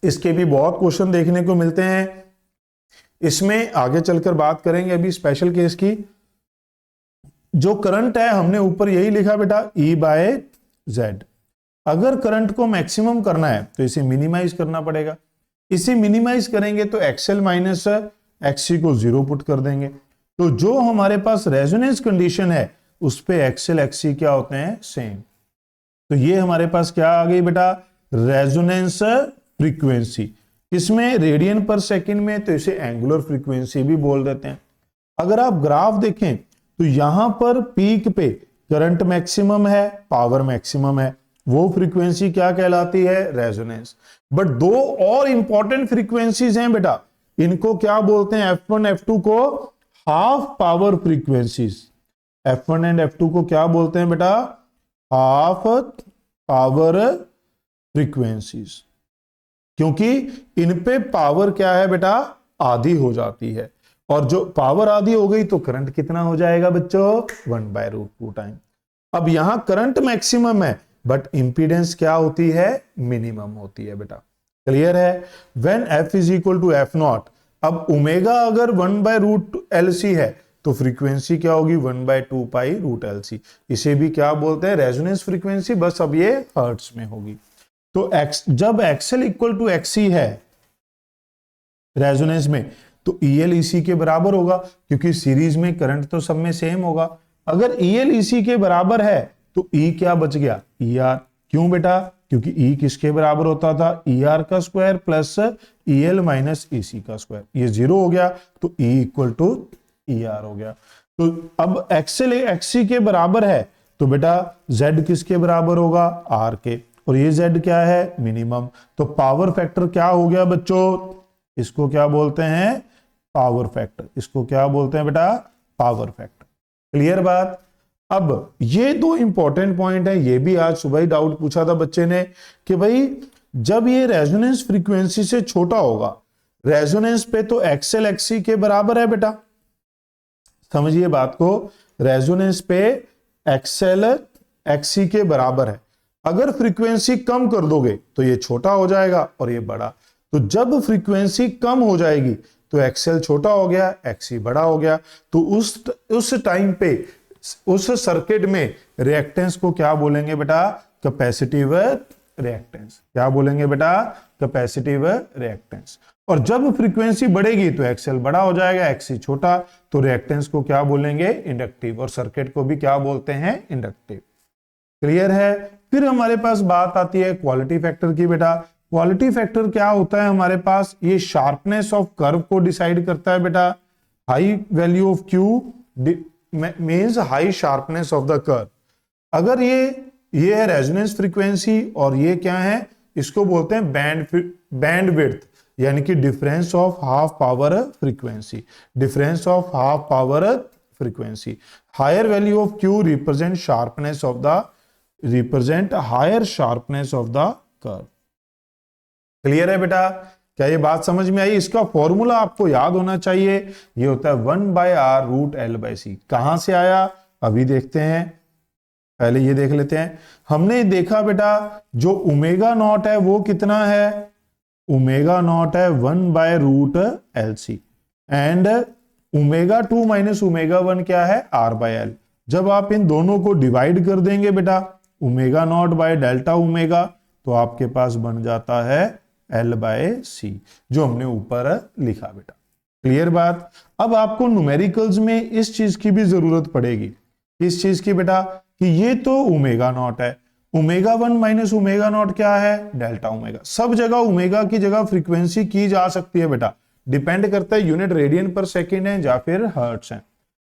इसके भी बहुत क्वेश्चन देखने को मिलते हैं, इसमें आगे चलकर बात करेंगे अभी स्पेशल केस की। जो करंट है हमने ऊपर यही लिखा बेटा E/Z। अगर करंट को मैक्सिमम करना है तो इसे मिनिमाइज करना पड़ेगा। इसे मिनिमाइज करेंगे तो XL माइनस XC को जीरो पुट कर देंगे। तो जो हमारे पास रेजोनेंस कंडीशन है उस पे XL XC क्या होते हैं? सेम। तो ये हमारे पास क्या आ गई बेटा? Resonance frequency. इसमें रेडियन पर सेकंड में, तो इसे एंगुलर फ्रीक्वेंसी भी बोल देते हैं। अगर आप ग्राफ देखें तो यहां पर पीक पे करंट मैक्सिमम है, पावर मैक्सिमम है, वो फ्रीक्वेंसी क्या कहलाती है? रेजोनेंस। बट दो और इंपॉर्टेंट फ्रीक्वेंसीज हैं बेटा, इनको क्या बोलते हैं? F1 F2 को half power frequencies. F1 and F2 को क्या बोलते हैं बेटा? हाफ पावर फ्रीक्वेंसीज, क्योंकि इन पे पावर क्या है बेटा? आधी हो जाती है, और जो पावर आधी हो गई तो करंट कितना हो जाएगा बच्चों? 1/√2 टाइम। अब यहां करंट मैक्सिमम है बट इंपीडेंस क्या होती है? मिनिमम होती है बेटा। क्लियर है? When F is equal to F0, अब ओमेगा अगर 1/√LC है तो फ्रीक्वेंसी क्या होगी 1/2π√LC। इसे भी क्या बोलते हैं, रेजोनेंस फ्रीक्वेंसी, बस अब ये हर्ट्ज में होगी। तो जब XL इक्वल टू XC है रेजोनेंस में, तो EL EC के बराबर होगा, क्योंकि सीरीज में करंट तो सब में सेम होगा। अगर EL EC के बराबर है तो E क्या बच गया, ER। क्यों बेटा, क्योंकि E किसके बराबर होता था, ER का square plus EL minus EC का स्क्वायर, ये 0 हो गया, तो E इक्वल टू ER हो गया। तो अब XL XC के बराबर है, तो बेटा Z किसके बराबर होगा, R के, और ये Z क्या है, मिनिमम। तो पावर फैक्टर क्या हो गया बच्चों, इसको क्या बोलते हैं, पावर फैक्टर। इसको क्या बोलते हैं बेटा, पावर फैक्टर। क्लियर बात। अब ये दो इंपॉर्टेंट पॉइंट है, ये भी आज सुबह ही डाउट पूछा था बच्चे ने कि भाई जब ये रेजोनेंस फ्रीक्वेंसी से छोटा होगा, रेजोनेंस पे तो XL XC के बराबर है बेटा, समझिए बात को, रेजोनेंस पे XL XC के बराबर है। अगर फ्रीक्वेंसी कम कर दोगे तो ये छोटा हो जाएगा और ये बड़ा। तो जब फ्रीक्वेंसी कम हो जाएगी तो XL छोटा हो गया, XC बड़ा हो गया। तो उस टाइम पे उस सर्किट में रिएक्टेंस को क्या बोलेंगे बेटा, कैपेसिटिव रिएक्टेंस। क्या बोलेंगे बेटा, कैपेसिटिव रिएक्टेंस। और जब फ्रीक्वेंसी बढ़ेगी तो XL बड़ा हो जाएगा, XC छोटा, तो रिएक्टेंस को क्या बोलेंगे, इंडक्टिव। और सर्किट को भी क्या बोलते हैं, इंडक्टिव। क्लियर है। फिर हमारे पास बात आती है क्वालिटी फैक्टर की बेटा। क्वालिटी फैक्टर क्या होता है हमारे पास, ये शार्पनेस ऑफ कर्व को डिसाइड करता है बेटा। High value of Q means high sharpness of the curve. अगर ये है रेजोनेंस फ्रीक्वेंसी और ये क्या है, इसको बोलते हैं बैंड विड्थ, यानी कि difference of half power frequency. Difference of half power frequency. Higher value of Q represent higher sharpness of the curve. Clear है बेटा, क्या ये बात समझ में आई। इसका फॉर्मूला आपको याद होना चाहिए, ये होता है 1/R√L/C। कहां से आया अभी देखते हैं, पहले ये देख लेते हैं। हमने देखा बेटा जो ओमेगा नॉट है वो कितना है, ओमेगा नॉट है 1/√LC, and omega 2 minus omega 1 क्या है, R/L। जब आप इन दोनों को डिवाइड कर देंगे बेटा omega naught by delta omega, तो आपके पास बन जाता है L/C, जो हमने ऊपर लिखा बेटा। क्लियर बात। अब आपको न्यूमेरिकल्स में इस चीज की भी जरूरत पड़ेगी, इस चीज की बेटा, कि ये तो ओमेगा नॉट है, ओमेगा 1 माइनस ओमेगा नॉट क्या है, डेल्टा ओमेगा। सब जगह ओमेगा की जगह फ्रीक्वेंसी की जा सकती है बेटा, डिपेंड करता है यूनिट रेडियन पर सेकेंड है या फिर हर्ट्ज है।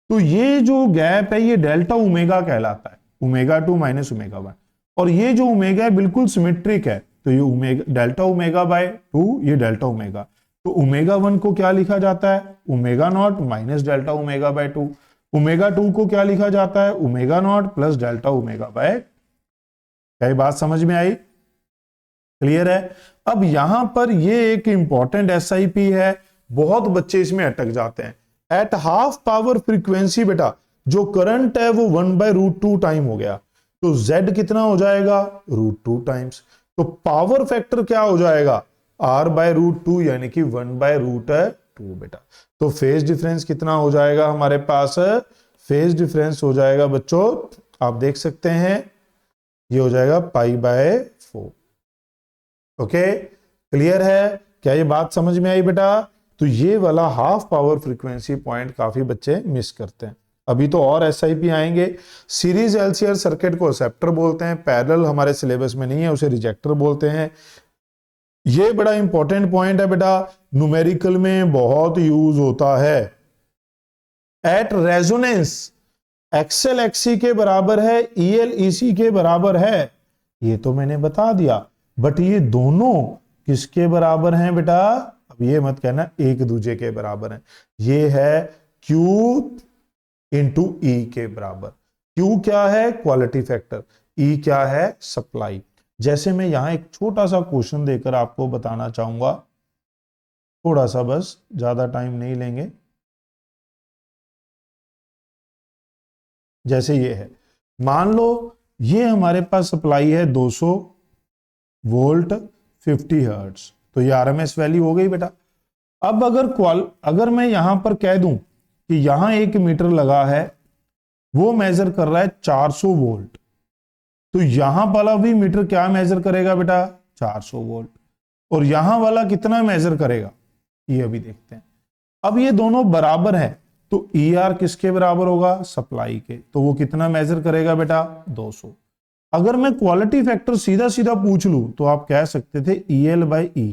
तो ये जो गैप है ये डेल्टा ओमेगा कहलाता है, ओमेगा 2 माइनस ओमेगा 1। और ये जो ओमेगा है बिल्कुल सिमेट्रिक है, तो ये ओमेगा डेल्टा ओमेगा बाय 2, ये डेल्टा ओमेगा। तो ओमेगा 1 को क्या लिखा जाता है, omega naught minus delta omega by 2। Omega 2 को क्या लिखा जाता है, omega naught plus delta omega by. क्या बात समझ में आई, क्लियर है। अब यहां पर ये एक इंपॉर्टेंट SIP है, बहुत बच्चे इसमें अटक जाते हैं। एट हाफ पावर फ्रीक्वेंसी बेटा जो करंट है वो 1/√2 टाइम हो गया, तो Z कितना हो जाएगा, √2 टाइम्स। तो पावर फैक्टर क्या हो जाएगा, R/√2 यानी कि 1/√2 बेटा। तो फेज डिफरेंस कितना हो जाएगा हमारे पास, फेज डिफरेंस हो जाएगा बच्चों, आप देख सकते हैं ये हो जाएगा π/4। ओके, क्लियर है। क्या ये बात समझ में आई बेटा। तो ये वाला हाफ पावर फ्रीक्वेंसी पॉइंट काफी बच्चे मिस करते हैं। अभी तो और SIP आएंगे। सीरीज LCR सर्किट को एक्सेप्टर बोलते हैं, पैरेलल हमारे सिलेबस में नहीं है, उसे रिजेक्टर बोलते हैं। ये बड़ा इंपॉर्टेंट पॉइंट है बेटा, न्यूमेरिकल में बहुत यूज होता है। एट रेजोनेंस XL XC के बराबर है, EL EC के बराबर है, ये तो मैंने बता दिया। बट ये दोनों किसके बराबर हैं बेटा, अब ये मत कहना एक दूसरे के बराबर हैं। ये है Q इंटू E के बराबर। Q क्या है, क्वालिटी फैक्टर, E क्या है, सप्लाई। जैसे मैं यहां एक छोटा सा क्वेश्चन देकर आपको बताना चाहूंगा, थोड़ा सा, बस ज्यादा टाइम नहीं लेंगे। जैसे ये है, मान लो ये हमारे पास सप्लाई है 200 वोल्ट 50 हर्ट्ज, तो ये RMS वैल्यू हो गई बेटा। अब अगर मैं यहां पर कह दूं कि यहां एक मीटर लगा है, वो मेजर कर रहा है 400 वोल्ट, तो यहां वाला भी मीटर क्या मेजर करेगा बेटा? 400 वोल्ट। और यहां वाला कितना मेजर करेगा, ये अभी देखते हैं। अब ये दोनों बराबर है, तो ER किसके बराबर होगा? सप्लाई के। तो वो कितना मेजर करेगा बेटा? 200। अगर मैं क्वालिटी फैक्टर सीधा सीधा पूछ लूं तो आप कह सकते थे EL बाई E,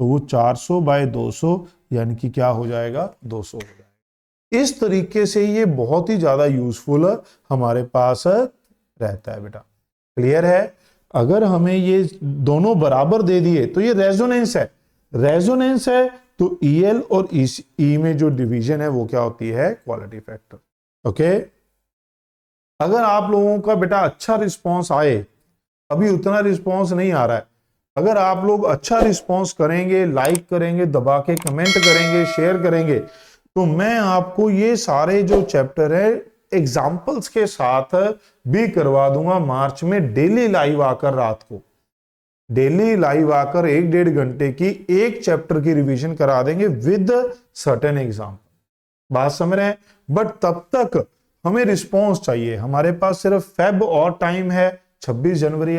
तो वो 400 बाय 200 यानी कि क्या हो जाएगा? 200 हो जाएगा। इस तरीके से ये बहुत ही ज्यादा यूजफुल हमारे पास रहता है बेटा। क्लियर है? अगर हमें ये दोनों बराबर दे दिए तो ये रेजोनेंस है। रेजोनेंस है तो EL और E में जो डिवीजन है वो क्या होती है? Quality factor. ओके, अगर आप लोगों का बेटा अच्छा रिस्पांस आए, अभी उतना रिस्पांस नहीं आ रहा है, अगर आप लोग अच्छा रिस्पांस करेंगे, लाइक करेंगे, दबा के कमेंट करेंगे, शेयर करेंगे, तो मैं आपको ये सारे जो चैप्टर है एग्जाम्पल्स के साथ भी करवा दूंगा मार्च में। डेली लाइव आकर रात को, डेली लाइव आकर 1-1.5 घंटे की एक चैप्टर की रिवीजन करा देंगे विद सर्टेन एग्जाम्पल। बात समझ रहे हैं? बट तब तक हमें रिस्पॉन्स चाहिए। हमारे पास सिर्फ फेब और टाइम है, 26 जनवरी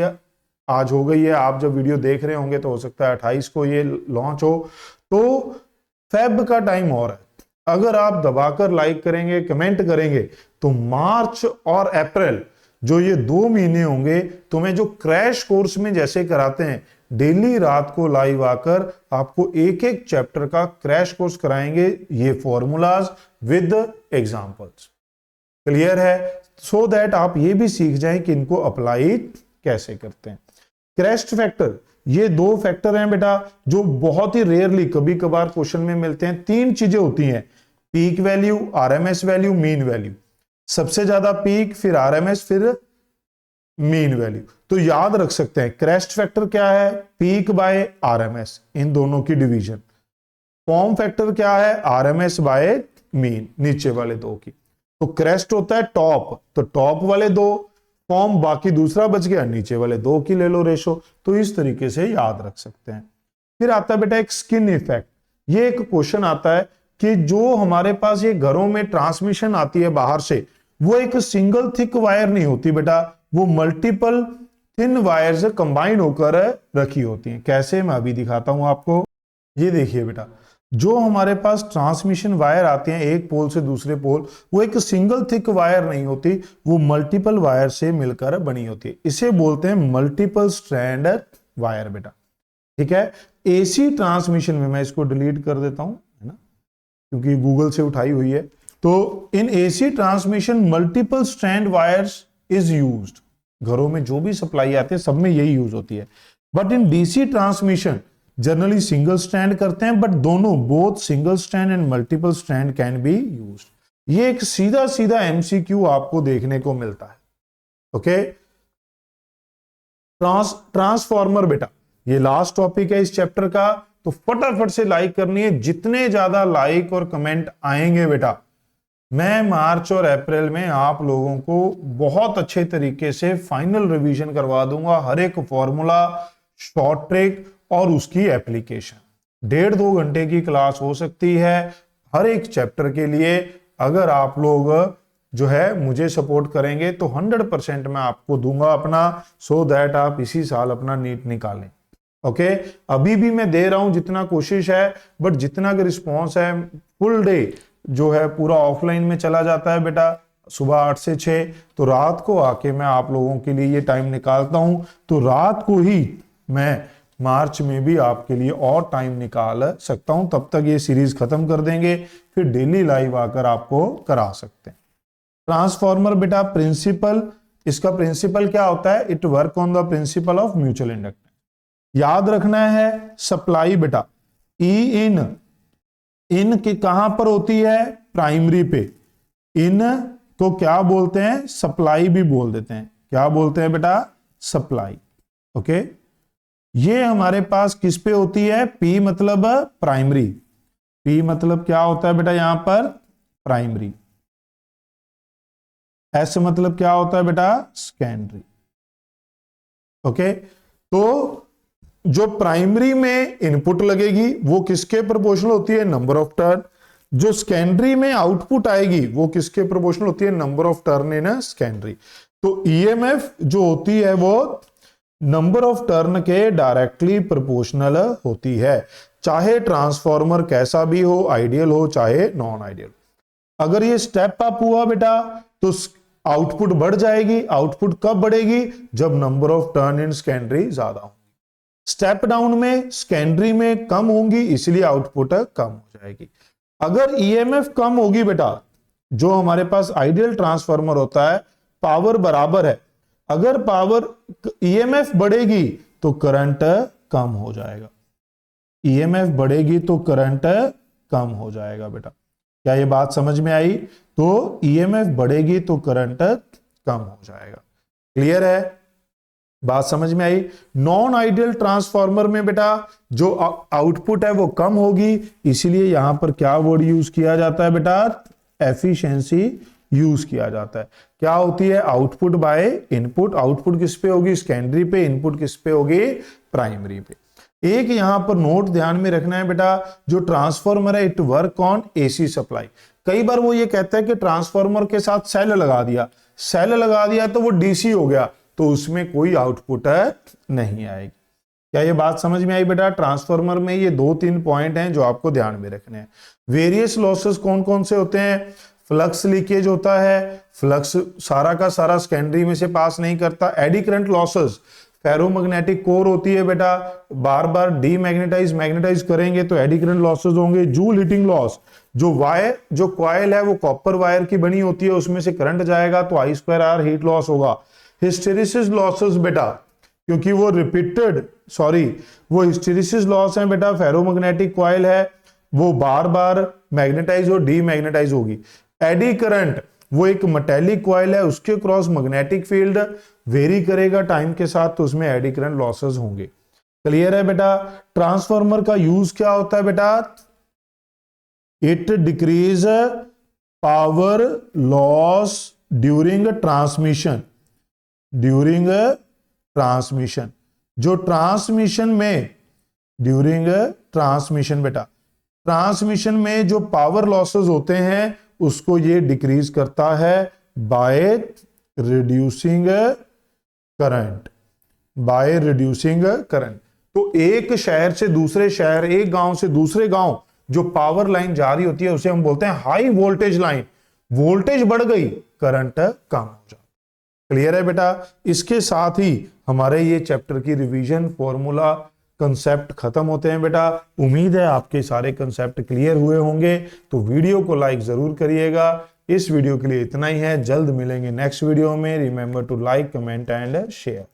आज हो गई है। आप जब वीडियो देख रहे होंगे तो हो सकता है 28 को ये लॉन्च हो, तो फेब का टाइम और है। अगर आप दबाकर लाइक करेंगे, कमेंट करेंगे, तो मार्च और अप्रैल जो ये 2 महीने होंगे, तो मैं जो क्रैश कोर्स में जैसे कराते हैं, डेली रात को लाइव आकर आपको एक एक चैप्टर का क्रैश कोर्स कराएंगे, ये फॉर्मूलाज विद एग्जांपल्स। क्लियर है? सो दैट आप ये भी सीख जाएं कि इनको अप्लाई कैसे करते हैं। क्रेस्ट फैक्टर, ये 2 फैक्टर हैं बेटा जो बहुत ही रेयरली कभी कभार क्वेश्चन में मिलते हैं। 3 चीजें होती हैं, peak value, RMS value, mean value. सबसे ज्यादा पीक, फिर RMS, फिर मीन वैल्यू। तो याद रख सकते हैं क्रेस्ट फैक्टर क्या है? पीक बाय RMS, इन दोनों की डिवीजन। फॉर्म फैक्टर क्या है? RMS बाय मीन, नीचे वाले 2 की। तो क्रेस्ट होता है टॉप, तो टॉप वाले 2, फॉर्म बाकी दूसरा बच गया, नीचे वाले 2 की ले लो रेशो। तो इस तरीके से याद रख सकते हैं। फिर आता है बेटा एक स्किन इफेक्ट। ये एक क्वेश्चन आता है कि जो हमारे पास ये घरों में ट्रांसमिशन आती है बाहर से, वो एक सिंगल थिक वायर नहीं होती बेटा, वो मल्टीपल थिन वायर्स कंबाइन होकर रखी होती हैं। कैसे? मैं अभी दिखाता हूं आपको। ये देखिए बेटा, जो हमारे पास ट्रांसमिशन वायर आते हैं एक पोल से दूसरे पोल, वो एक सिंगल थिक वायर नहीं होती, वो मल्टीपल वायर से मिलकर बनी होती है। इसे बोलते हैं मल्टीपल स्ट्रैंड वायर बेटा। ठीक है? AC ट्रांसमिशन में, मैं इसको डिलीट कर देता हूं, है ना, क्योंकि गूगल से उठाई हुई है। तो इन AC transmission multiple strand wires is used. घरों में जो भी सप्लाई आती है सब में यही यूज होती है। But in DC transmission generally single strand करते हैं, बट दोनों, both single strand and multiple strand can be used. ये एक सीधा सीधा MCQ आपको देखने को मिलता है। ओके, ट्रांसफॉर्मर बेटा, ये लास्ट टॉपिक है इस चैप्टर का, तो फटाफट से लाइक करनी है। जितने ज्यादा लाइक और कमेंट आएंगे बेटा, मैं मार्च और अप्रैल में आप लोगों को बहुत अच्छे तरीके से फाइनल रिवीजन करवा दूंगा, हर एक फॉर्मूला, शॉर्ट ट्रिक और उसकी एप्लीकेशन। 1.5-2 घंटे की क्लास हो सकती है हर एक चैप्टर के लिए। अगर आप लोग जो है मुझे सपोर्ट करेंगे तो 100% मैं आपको दूंगा अपना, सो दैट आप इसी साल अपना नीट निकालें। ओके, अभी भी मैं दे रहा हूं जितना कोशिश है, बट जितना का रिस्पॉन्स है, फुल डे जो है पूरा ऑफलाइन में चला जाता है बेटा, सुबह 8 से 6, तो रात को आके मैं आप लोगों के लिए ये टाइम निकालता हूं। तो रात को ही मैं मार्च में भी आपके लिए और टाइम निकाल सकता हूं। तब तक ये सीरीज खत्म कर देंगे, फिर डेली लाइव आकर आपको करा सकते हैं। ट्रांसफॉर्मर बेटा प्रिंसिपल, इसका प्रिंसिपल क्या होता है? It work on the principle of mutual inductance. याद रखना है सप्लाई बेटा, इन की कहां पर होती है? प्राइमरी पे। इन को क्या बोलते हैं? सप्लाई भी बोल देते हैं। क्या बोलते हैं बेटा? सप्लाई। ओके, ये हमारे पास किस पे होती है? P मतलब प्राइमरी। P मतलब क्या होता है बेटा यहां पर? प्राइमरी। S मतलब क्या होता है बेटा? सेकेंडरी। ओके, तो जो प्राइमरी में इनपुट लगेगी वो किसके प्रोपोर्शनल होती है? Number of turn. जो सेकेंडरी में आउटपुट आएगी वो किसके प्रोपोर्शनल होती है, number of turn in secondary. तो ईएमएफ जो होती है वो नंबर ऑफ टर्न के डायरेक्टली प्रोपोर्शनल होती है, चाहे ट्रांसफॉर्मर कैसा भी हो, आइडियल हो चाहे नॉन आइडियल। अगर ये स्टेप अप हुआ बेटा तो आउटपुट बढ़ जाएगी। आउटपुट कब बढ़ेगी, जब number of turn in secondary ज्यादा होंगी। स्टेप डाउन में सेकेंडरी में कम होंगी, इसलिए आउटपुट कम हो जाएगी। अगर ईएमएफ कम होगी बेटा, जो हमारे पास आइडियल ट्रांसफार्मर होता है, पावर बराबर है, अगर पावर ईएमएफ बढ़ेगी तो करंट कम हो जाएगा। ईएमएफ बढ़ेगी तो करंट कम हो जाएगा बेटा। क्या ये बात समझ में आई? तो ईएमएफ बढ़ेगी तो करंट कम हो जाएगा। क्लियर है? बात समझ में आई? नॉन आइडियल ट्रांसफार्मर में बेटा जो आउटपुट है वो कम होगी, इसीलिए यहां पर क्या वर्ड यूज किया जाता है बेटा, एफिशिएंसी यूज किया जाता है। क्या होती है, आउटपुट बाय इनपुट। आउटपुट किस पे होगी, सेकेंडरी पे, इनपुट किस पे होगी, प्राइमरी पे। एक यहां पर नोट ध्यान में रखना है बेटा, जो ट्रांसफार्मर है it work on AC supply. कई बार वो ये कहता है कि ट्रांसफार्मर के साथ सेल लगा दिया, सेल लगा दिया तो वो डीसी हो गया, तो उसमें कोई आउटपुट नहीं आएगी। क्या ये बात समझ में आई बेटा? ट्रांसफार्मर में ये 2-3 पॉइंट हैं जो आपको ध्यान में रखने हैं। वेरियस लॉसेस कौन कौन से होते हैं? फ्लक्स लीकेज होता है, फ्लक्स सारा का सारा सेकेंडरी में से पास नहीं करता। Eddy current losses, ferromagnetic core होती है बेटा, बार बार मैग्नेटाइज करेंगे तो एडी करंट लॉसेस होंगे। जूल हीटिंग लॉस, जो वायर जो कॉइल है वो कॉपर वायर की बनी होती है, उसमें से करंट जाएगा तो I2R हीट लॉस होगा। हिस्टेरिसिस लॉसेस बेटा, क्योंकि वो वो हिस्टेरिसिस लॉस है बेटा, फेरोमैग्नेटिक कॉइल है, वो बार बार मैग्नेटाइज और डीमैग्नेटाइज होगी। एडी करंट, वो एक मेटेलिक कॉइल है, उसके क्रॉस मैग्नेटिक फील्ड वेरी करेगा टाइम के साथ, तो उसमें एडी करंट लॉसेस होंगे। क्लियर है बेटा? ट्रांसफार्मर का यूज क्या होता है बेटा? It decrease power loss during transmission. जो ट्रांसमिशन में बेटा, ट्रांसमिशन में जो पावर लॉसेस होते हैं उसको ये डिक्रीज करता है बाय रिड्यूसिंग करंट। तो एक शहर से दूसरे शहर, एक गांव से दूसरे गांव जो पावर लाइन जा रही होती है उसे हम बोलते हैं हाई वोल्टेज लाइन। वोल्टेज बढ़ गई, करंट कम हो जाता। क्लियर है बेटा? इसके साथ ही हमारे ये चैप्टर की रिवीजन, फॉर्मूला, कंसेप्ट खत्म होते हैं बेटा। उम्मीद है आपके सारे कंसेप्ट क्लियर हुए होंगे, तो वीडियो को लाइक जरूर करिएगा। इस वीडियो के लिए इतना ही है, जल्द मिलेंगे नेक्स्ट वीडियो में। Remember to like, comment and share.